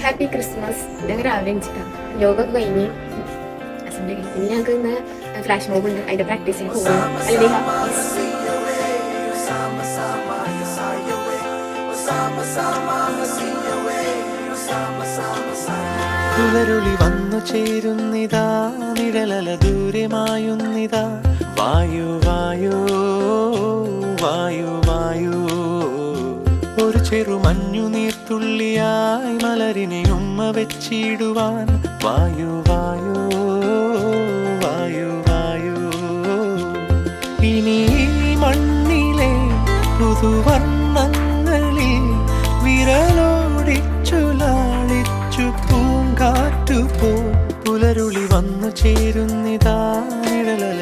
Happy Christmas. ഞങ്ങൾ രാവിലെ എണിച്ചിട്ടാണ് യോഗ കഴിഞ്ഞ് ഹസ്ബൻഡ് ഇനി ഞങ്ങൾക്ക് ഇന്ന് ഫ്ലാഷ് മോബ് ഉണ്ട്, അതിന്റെ പ്രാക്ടീസിന് പോകും. അല്ലെങ്കിൽ പുലരുളി വന്നു ചേരുന്നിതാ, നിഴലല ദൂരമായുന്നിതാ. വായു വായു വായു വായു, ഒരു ചെറു മഞ്ഞു നീർത്തുള്ളിയായി മലരിനെ ഉമ്മ വെച്ചിടുവാൻ. വായു വായു വായു വായു, ഇനി മണ്ണിലെ പുതുവർണ്ണങ്ങളിൽ വിരലോടിച്ചു ലാളിച്ചു പൂങ്കാറ്റുപോ. പുലരുളി വന്നു ചേരുന്നിതാ, നിഴലല